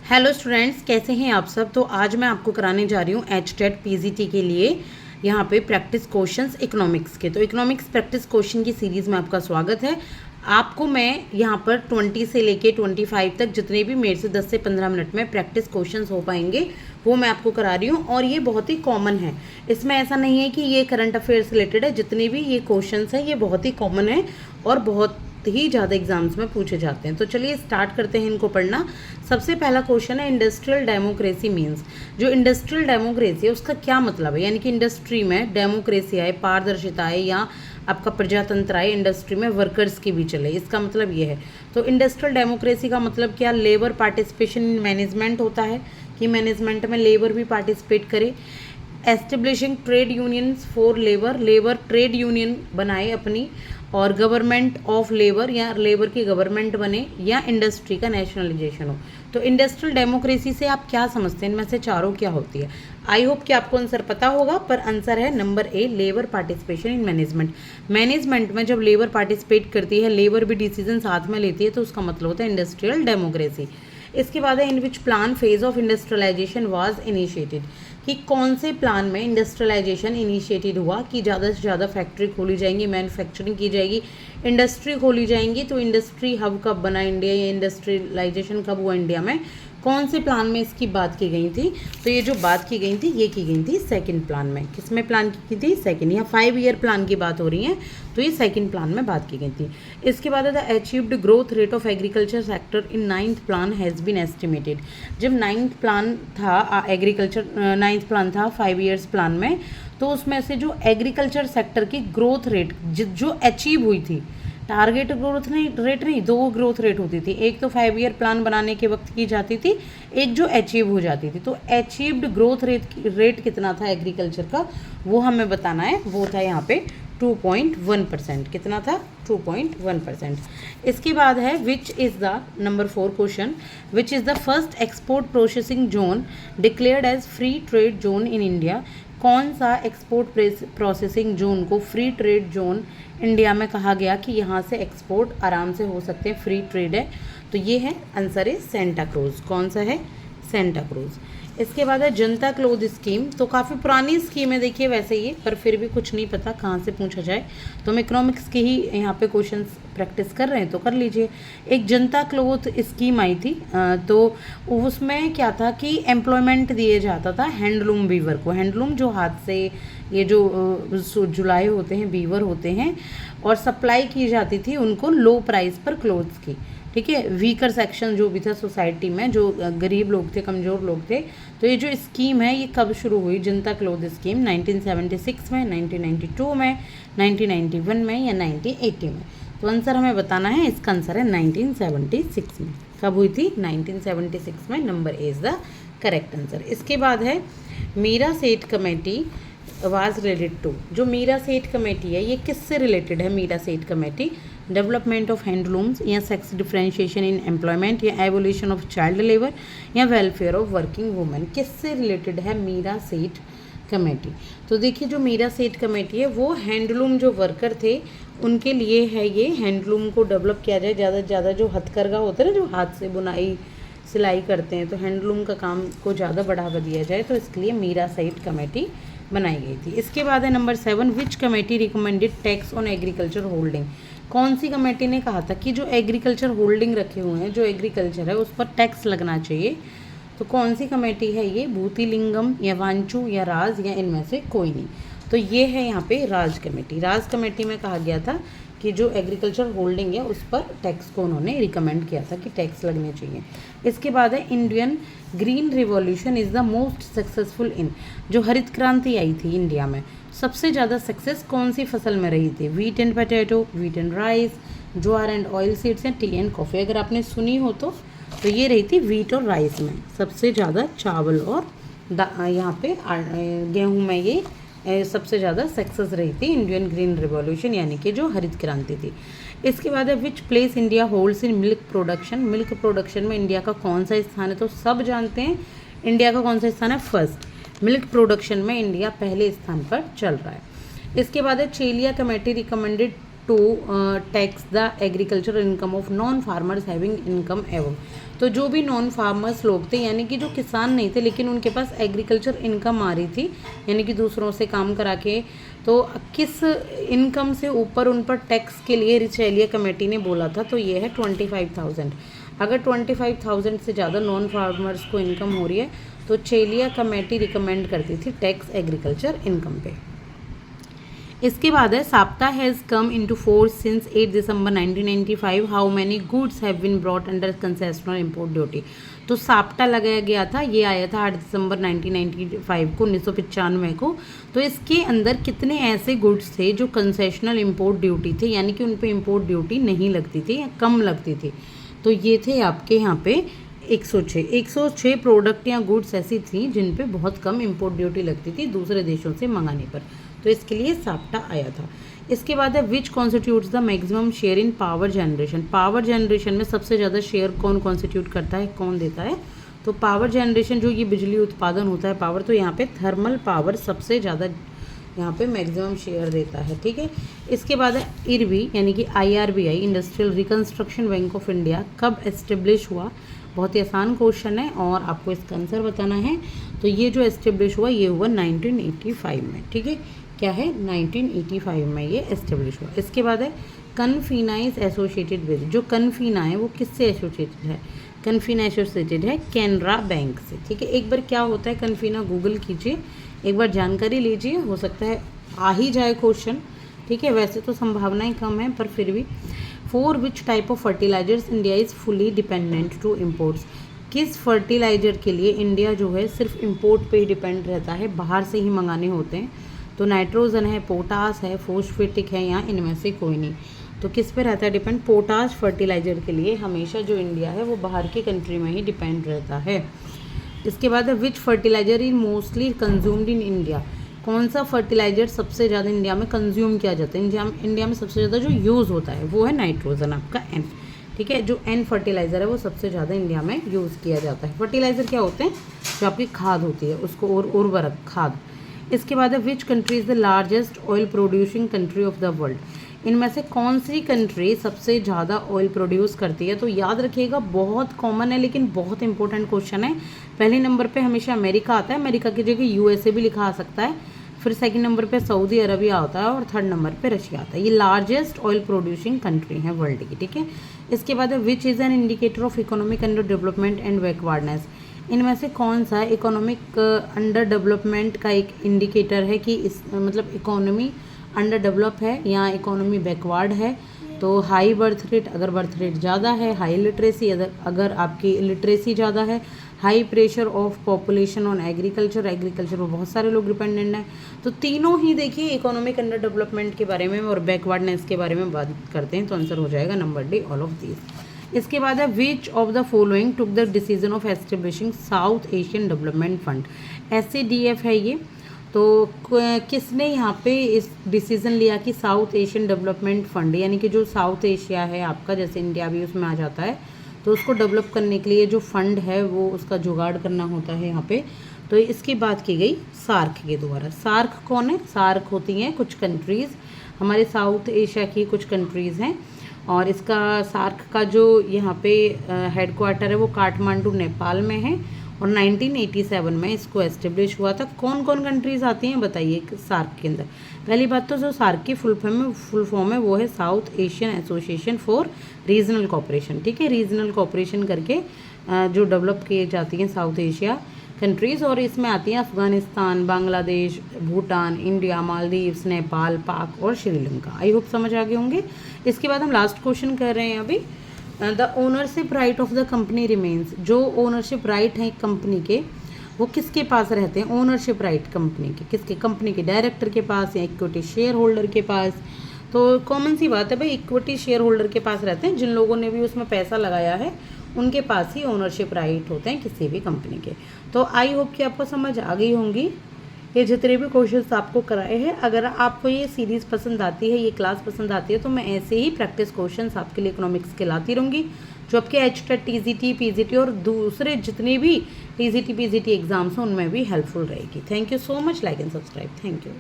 Hello students, कैसे हैं आप सब। तो आज मैं आपको कराने जा रही हूँ एचटेट पीजीटी के लिए यहाँ पे प्रैक्टिस क्वेश्चंस इकोनॉमिक्स के। तो इकोनॉमिक्स प्रैक्टिस क्वेश्चन की सीरीज़ में आपका स्वागत है। आपको मैं यहाँ पर 20 से लेके 25 तक जितने भी मेरे से 10 से 15 मिनट में प्रैक्टिस क्वेश्चंस हो पाएंगे वो मैं आपको करा रही हूँ। और ये बहुत ही कॉमन है, इसमें ऐसा नहीं है कि ये करंट अफेयर्स रिलेटेड है। जितने भी ये क्वेश्चंस हैं ये बहुत ही कॉमन है और बहुत ही ज़्यादा एग्जाम्स में पूछे जाते हैं। तो चलिए स्टार्ट करते हैं इनको पढ़ना। सबसे पहला क्वेश्चन है इंडस्ट्रियल डेमोक्रेसी मीन्स। जो इंडस्ट्रियल डेमोक्रेसी है उसका क्या मतलब है, यानी कि इंडस्ट्री में डेमोक्रेसी आए, पारदर्शिता आए या आपका प्रजातंत्र आए, इंडस्ट्री में वर्कर्स की भी चले, इसका मतलब ये है। तो इंडस्ट्रियल डेमोक्रेसी का मतलब क्या, लेबर पार्टिसिपेशन इन मैनेजमेंट होता है कि मैनेजमेंट में लेबर भी पार्टिसिपेट करे। Establishing trade unions for labour, labour trade union बनाए अपनी, और गवर्नमेंट ऑफ लेबर या लेबर की गवर्नमेंट बने, या इंडस्ट्री का नेशनलाइजेशन हो। तो इंडस्ट्रियल डेमोक्रेसी से आप क्या समझते हैं, इनमें से चारों क्या होती है। आई होप कि आपको आंसर पता होगा, पर आंसर है number A, labour participation in management. Management में जब लेबर पार्टिसिपेट करती है, लेबर भी डिसीजन साथ में लेती है, तो उसका मतलब होता है इंडस्ट्रियल डेमोक्रेसी। इसके बाद है in which plan phase of industrialisation was initiated, कि कौन से प्लान में इंडस्ट्रियलाइजेशन इनिशिएटेड हुआ कि ज़्यादा से ज़्यादा फैक्ट्री खोली जाएंगी, मैन्युफैक्चरिंग की जाएगी, इंडस्ट्री खोली जाएंगी। तो इंडस्ट्री हब कब बना इंडिया, या इंडस्ट्रियलाइजेशन कब हुआ इंडिया में, कौन से प्लान में इसकी बात की गई थी। तो ये जो बात की गई थी ये की गई थी सेकंड प्लान में। किसमें प्लान की थी, सेकंड। यहाँ 5 ईयर प्लान की बात हो रही है, तो ये सेकंड प्लान में बात की गई थी। इसके बाद the achieved growth rate of agriculture sector in 9th plan has been estimated. जब 9th प्लान था, एग्रीकल्चर 9th प्लान था 5 ईयर्स प्लान में, तो उसमें से जो एग्रीकल्चर सेक्टर की ग्रोथ रेट जो अचीव हुई थी, टारगेट ग्रोथ नहीं रेट नहीं, दो ग्रोथ रेट होती थी। एक तो 5 ईयर प्लान बनाने के वक्त की जाती थी, एक जो अचीव हो जाती थी। तो अचीव्ड ग्रोथ रेट कितना था एग्रीकल्चर का, वो हमें बताना है। वो था यहाँ पे 2.1%। कितना था, 2.1%। इसके बाद है which is the number 4 question, which is the first export processing zone declared as free trade zone in India. कौन सा एक्सपोर्ट प्रोसेसिंग जोन को फ्री ट्रेड जोन इंडिया में कहा गया कि यहाँ से एक्सपोर्ट आराम से हो सकते हैं, फ्री ट्रेड है। तो ये है आंसर है सेंटा क्रूज। कौन सा है, सेंटा क्रूज। इसके बाद है जनता क्लोथ स्कीम। तो काफ़ी पुरानी स्कीम है देखिए वैसे ये, पर फिर भी कुछ नहीं पता कहाँ से पूछा जाए, तो हम इकोनॉमिक्स के ही यहाँ पे क्वेश्चंस प्रैक्टिस कर रहे हैं तो कर लीजिए। एक जनता क्लोथ स्कीम आई थी, तो उसमें क्या था कि एम्प्लॉयमेंट दिए जाता था हैंडलूम वीवर को। हैंडलूम जो हाथ से ये जो जुलाए होते हैं, वीवर होते हैं, और सप्लाई की जाती थी उनको लो प्राइस पर क्लोथ्स की। ठीक है, वीकर सेक्शन जो भी था सोसाइटी में, जो गरीब लोग थे, कमज़ोर लोग थे। तो ये जो स्कीम है ये कब शुरू हुई, जनता क्लोथ स्कीम, 1976 में, 1992 में, 1991 में, या 1980 में। तो आंसर हमें बताना है, इसका आंसर है 1976 में। कब हुई थी, 1976 में। Number A is the correct answer. इसके बाद है मीरा सेठ कमेटी वाज रिलेटेड टू। जो मीरा सेठ कमेटी है ये किससे रिलेटेड है, मीरा सेठ कमेटी, डेवलपमेंट ऑफ हैंडलूम्स, या सेक्स डिफरेंशिएशन इन एम्प्लॉयमेंट, या एवोल्यूशन ऑफ चाइल्ड लेबर, या वेलफेयर ऑफ वर्किंग वुमेन। किससे रिलेटेड है मीरा सेठ कमेटी। तो देखिए जो मीरा सेठ कमेटी है वो हैंडलूम जो वर्कर थे उनके लिए है। ये हैंडलूम को डेवलप किया जाए, ज़्यादा से ज़्यादा जो हथकरघा होता है ना, जो हाथ से बुनाई सिलाई करते हैं, तो हैंडलूम का काम को ज़्यादा बढ़ावा दिया जाए, तो इसके लिए मीरा सेठ कमेटी बनाई गई थी। इसके बाद है number 7, which committee recommended tax on agriculture holding. कौन सी कमेटी ने कहा था कि जो एग्रीकल्चर होल्डिंग रखे हुए हैं, जो एग्रीकल्चर है उस पर टैक्स लगना चाहिए। तो कौन सी कमेटी है ये, भूतिलिंगम, या वांचू, या राज, या इनमें से कोई नहीं। तो ये है यहाँ पे राज कमेटी। राज कमेटी में कहा गया था कि जो एग्रीकल्चर होल्डिंग है उस पर टैक्स को उन्होंने रिकमेंड किया था कि टैक्स लगने चाहिए। इसके बाद है Indian green revolution is the most successful in. जो हरित क्रांति आई थी इंडिया में, सबसे ज़्यादा सक्सेस कौन सी फसल में रही थी, wheat and potato, wheat and rice, jowar and oil seeds, या टी एंड कॉफ़ी। अगर आपने सुनी हो तो ये रही थी वीट और राइस में सबसे ज़्यादा, चावल और यहाँ पे गेहूँ में ये सबसे ज़्यादा सक्सेस रही थी इंडियन ग्रीन रिवॉल्यूशन, यानी कि जो हरित क्रांति थी। इसके बाद है which place India holds in milk production. Milk production में इंडिया का कौन सा स्थान है, तो सब जानते हैं इंडिया का कौन सा स्थान है, फर्स्ट। मिल्क प्रोडक्शन में इंडिया पहले स्थान पर चल रहा है। इसके बाद है Chelliah committee recommended to tax the agriculture income of non farmers having income एवं। तो जो भी नॉन फार्मर्स लोग थे यानी कि जो किसान नहीं थे लेकिन उनके पास एग्रीकल्चर इनकम आ रही थी यानी कि दूसरों से काम करा के, तो किस इनकम से ऊपर उन पर टैक्स के लिए रिचेलिया कमेटी ने बोला था, तो ये है 25,000। अगर 25,000 से ज़्यादा नॉन फार्मर्स को इनकम हो रही है तो चेलिया कमेटी रिकमेंड करती थी टैक्स एग्रीकल्चर इनकम पे। इसके बाद है SAPTA has come into force since 8 December 1995, how many goods have been brought under concessional import duty. तो साप्टा लगाया गया था, ये आया था 8 दिसंबर 1995 को, 1995 को। तो इसके अंदर कितने ऐसे गुड्स थे जो कंसेशनल इंपोर्ट ड्यूटी थे यानी कि उन पे इंपोर्ट ड्यूटी नहीं लगती थी या कम लगती थी, तो ये थे आपके यहाँ पे 106 प्रोडक्ट या गुड्स ऐसी थी जिन पे बहुत कम इंपोर्ट ड्यूटी लगती थी दूसरे देशों से मंगाने पर, तो इसके लिए साप्टा आया था। इसके बाद है which constitutes the maximum share in power generation. Power generation में सबसे ज़्यादा शेयर कौन कॉन्स्टिट्यूट करता है, कौन देता है, तो पावर जनरेशन जो ये बिजली उत्पादन होता है पावर, तो यहाँ पे थर्मल पावर सबसे ज़्यादा यहाँ पे मैक्सिमम शेयर देता है, ठीक है। इसके बाद है IRBI यानी कि IRBI industrial reconstruction bank of India कब एस्टेब्लिश हुआ। बहुत ही आसान क्वेश्चन है और आपको इसका आंसर बताना है। तो ये जो एस्टेब्लिश हुआ ये हुआ 1985 में, ठीक है। क्या है, 1985 में ये एस्टेब्लिश हुआ। इसके बाद है कन्फीना इज एसोसिएटेड विद। जो कन्फीना है वो किससे एसोसिएटेड है, कन्फीना एसोसिएटेड है कैनरा बैंक से, ठीक है। एक बार क्या होता है कन्फीना गूगल कीजिए, एक बार जानकारी लीजिए, हो सकता है आ ही जाए क्वेश्चन, ठीक है। वैसे तो संभावनाएं कम है पर फिर भी। For which type of fertilisers India is fully dependent to imports. किस फर्टिलाइजर के लिए इंडिया जो है सिर्फ इम्पोर्ट पे ही डिपेंड रहता है, बाहर से ही मंगाने होते हैं। तो नाइट्रोजन है, पोटास है, फोस्फेटिक है, या इनमें से कोई नहीं। तो किस पे रहता है डिपेंड, पोटाश फर्टिलाइजर के लिए हमेशा जो इंडिया है वो बाहर की कंट्री में ही डिपेंड रहता है। इसके बाद है which fertiliser is mostly consumed in India. कौन सा फर्टिलाइजर सबसे ज़्यादा इंडिया में कंज्यूम किया जाता है, इंडिया में सबसे ज़्यादा जो यूज़ होता है वो है नाइट्रोजन, आपका N, ठीक है। जो N फर्टिलाइज़र है वो सबसे ज़्यादा इंडिया में यूज़ किया जाता है। फर्टिलाइज़र क्या होते हैं, जो आपकी खाद होती है उसको, और उर्वरक खाद। इसके बाद है which country is the largest oil producing country of the world. इनमें से कौन सी कंट्री सबसे ज़्यादा ऑयल प्रोड्यूस करती है। तो याद रखिएगा बहुत कॉमन है लेकिन बहुत इंपॉर्टेंट क्वेश्चन है। पहले नंबर पे हमेशा अमेरिका आता है, अमेरिका की जगह USA भी लिखा आ सकता है, फिर सेकंड नंबर पे सऊदी अरबिया आता है और थर्ड नंबर पे रशिया आता है। ये लार्जेस्ट ऑयल प्रोड्यूसिंग कंट्री है वर्ल्ड की, ठीक है। इसके बाद है which is an indicator of economic under development and backwardness. इनमें से कौन सा इकोनॉमिक अंडर डेवलपमेंट का एक इंडिकेटर है कि इस मतलब इकोनॉमी अंडर डेवलप है या इकोनॉमी बैकवर्ड है। तो हाई बर्थ रेट, अगर बर्थ रेट ज़्यादा है, हाई लिटरेसी अगर आपकी लिटरेसी ज़्यादा है, high pressure of population on agriculture, agriculture पर बहुत सारे लोग डिपेंडेंट हैं। तो तीनों ही देखिए इकोनॉमिक अंडर डेवलपमेंट के बारे में और बैकवर्डनेस के बारे में बात करते हैं, तो आंसर हो जाएगा number D, all of these. इसके बाद है which of the following took the decision of establishing south Asian development fund. SADF है ये। तो किसने यहाँ पे इस डिसीज़न लिया कि साउथ एशियन डेवलपमेंट फंड यानी कि जो साउथ एशिया है आपका, जैसे इंडिया भी उसमें आ जाता है, तो उसको डेवलप करने के लिए जो फंड है वो उसका जुगाड़ करना होता है यहाँ पे। तो इसकी बात की गई सार्क के द्वारा। सार्क कौन है, सार्क होती हैं कुछ कंट्रीज़, हमारे साउथ एशिया की कुछ कंट्रीज़ हैं, और इसका सार्क का जो यहाँ पे हेडक्वार्टर है वो काठमांडू नेपाल में है, और 1987 में इसको एस्टेब्लिश हुआ था। कौन कौन कंट्रीज़ आती हैं बताइए सार्क के अंदर। पहली बात तो जो सार्क की फुल फॉर्म है वो है south Asian association for regional cooperation, ठीक है। रीजनल कोऑपरेशन करके जो डेवलप किए जाती हैं साउथ एशिया कंट्रीज़, और इसमें आती हैं अफगानिस्तान, बांग्लादेश, भूटान, इंडिया, मालदीव्स, नेपाल, पाक और श्रीलंका। आई होप समझ आ गए होंगे। इसके बाद हम लास्ट क्वेश्चन कर रहे हैं अभी। The ownership right of the company remains. जो ओनरशिप राइट हैं कंपनी के वो किसके पास रहते हैं, ओनरशिप राइट कंपनी के किसके, कंपनी के डायरेक्टर के पास या इक्विटी शेयर होल्डर के पास। तो कॉमन सी बात है भाई, इक्विटी शेयर होल्डर के पास रहते हैं, जिन लोगों ने भी उसमें पैसा लगाया है उनके पास ही ओनरशिप राइट होते हैं किसी भी कंपनी के। तो आई होप कि आपको समझ आ गई होंगी ये जितने भी क्वेश्चंस आपको कराए हैं। अगर आपको ये सीरीज़ पसंद आती है, ये क्लास पसंद आती है, तो मैं ऐसे ही प्रैक्टिस क्वेश्चंस आपके लिए इकोनॉमिक्स के लाती रहूँगी, जो आपके HTET, TGT, PGT और दूसरे जितने भी TGT, PGT एग्जाम्स हैं उनमें भी हेल्पफुल रहेगी। Thank you so much. Like and subscribe. Thank you.